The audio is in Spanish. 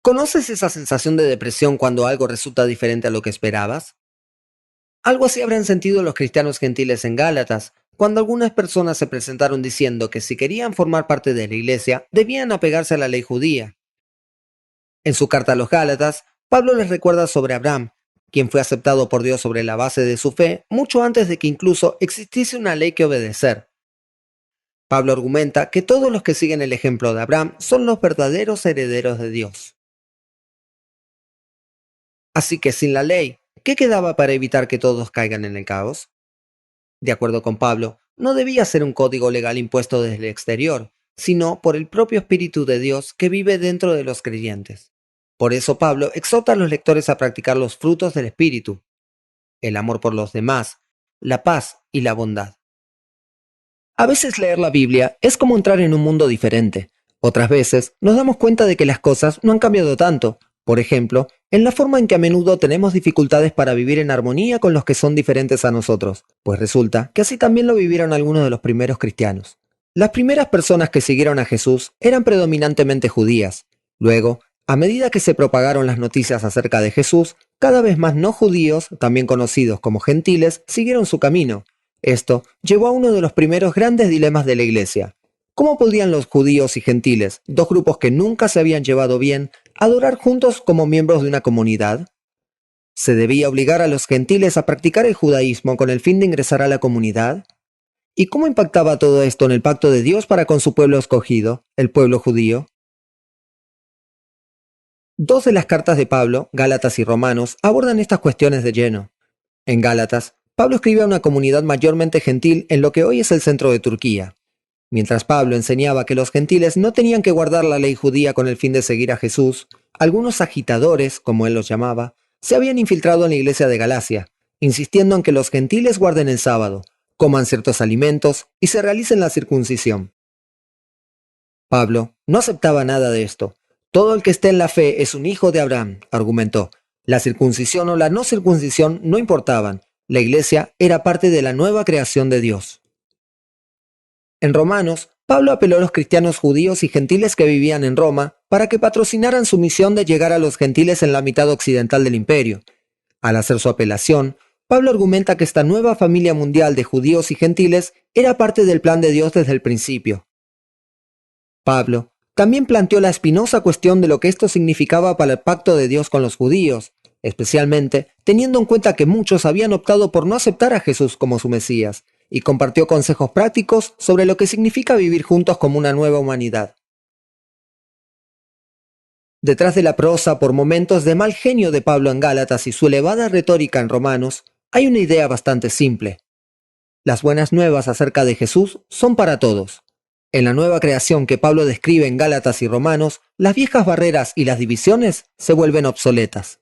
¿Conoces esa sensación de depresión cuando algo resulta diferente a lo que esperabas? Algo así habrán sentido los cristianos gentiles en Gálatas, cuando algunas personas se presentaron diciendo que si querían formar parte de la iglesia, debían apegarse a la ley judía. En su carta a los Gálatas, Pablo les recuerda sobre Abraham, quien fue aceptado por Dios sobre la base de su fe mucho antes de que incluso existiese una ley que obedecer. Pablo argumenta que todos los que siguen el ejemplo de Abraham son los verdaderos herederos de Dios. Así que sin la ley, ¿qué quedaba para evitar que todos caigan en el caos? De acuerdo con Pablo, no debía ser un código legal impuesto desde el exterior, sino por el propio Espíritu de Dios que vive dentro de los creyentes. Por eso Pablo exhorta a los lectores a practicar los frutos del Espíritu: el amor por los demás, la paz y la bondad. A veces leer la Biblia es como entrar en un mundo diferente. Otras veces nos damos cuenta de que las cosas no han cambiado tanto. Por ejemplo, en la forma en que a menudo tenemos dificultades para vivir en armonía con los que son diferentes a nosotros, pues resulta que así también lo vivieron algunos de los primeros cristianos. Las primeras personas que siguieron a Jesús eran predominantemente judías. Luego, a medida que se propagaron las noticias acerca de Jesús, cada vez más no judíos, también conocidos como gentiles, siguieron su camino. Esto llevó a uno de los primeros grandes dilemas de la Iglesia. ¿Cómo podían los judíos y gentiles, dos grupos que nunca se habían llevado bien, adorar juntos como miembros de una comunidad? ¿Se debía obligar a los gentiles a practicar el judaísmo con el fin de ingresar a la comunidad? ¿Y cómo impactaba todo esto en el pacto de Dios para con su pueblo escogido, el pueblo judío? Dos de las cartas de Pablo, Gálatas y Romanos, abordan estas cuestiones de lleno. En Gálatas, Pablo escribe a una comunidad mayormente gentil en lo que hoy es el centro de Turquía. Mientras Pablo enseñaba que los gentiles no tenían que guardar la ley judía con el fin de seguir a Jesús, algunos agitadores, como él los llamaba, se habían infiltrado en la iglesia de Galacia, insistiendo en que los gentiles guarden el sábado, coman ciertos alimentos y se realicen la circuncisión. Pablo no aceptaba nada de esto. Todo el que esté en la fe es un hijo de Abraham, argumentó. La circuncisión o la no circuncisión no importaban. La iglesia era parte de la nueva creación de Dios. En Romanos, Pablo apeló a los cristianos judíos y gentiles que vivían en Roma para que patrocinaran su misión de llegar a los gentiles en la mitad occidental del imperio. Al hacer su apelación, Pablo argumenta que esta nueva familia mundial de judíos y gentiles era parte del plan de Dios desde el principio. Pablo también planteó la espinosa cuestión de lo que esto significaba para el pacto de Dios con los judíos, especialmente teniendo en cuenta que muchos habían optado por no aceptar a Jesús como su Mesías, y compartió consejos prácticos sobre lo que significa vivir juntos como una nueva humanidad. Detrás de la prosa por momentos de mal genio de Pablo en Gálatas y su elevada retórica en Romanos, hay una idea bastante simple. Las buenas nuevas acerca de Jesús son para todos. En la nueva creación que Pablo describe en Gálatas y Romanos, las viejas barreras y las divisiones se vuelven obsoletas.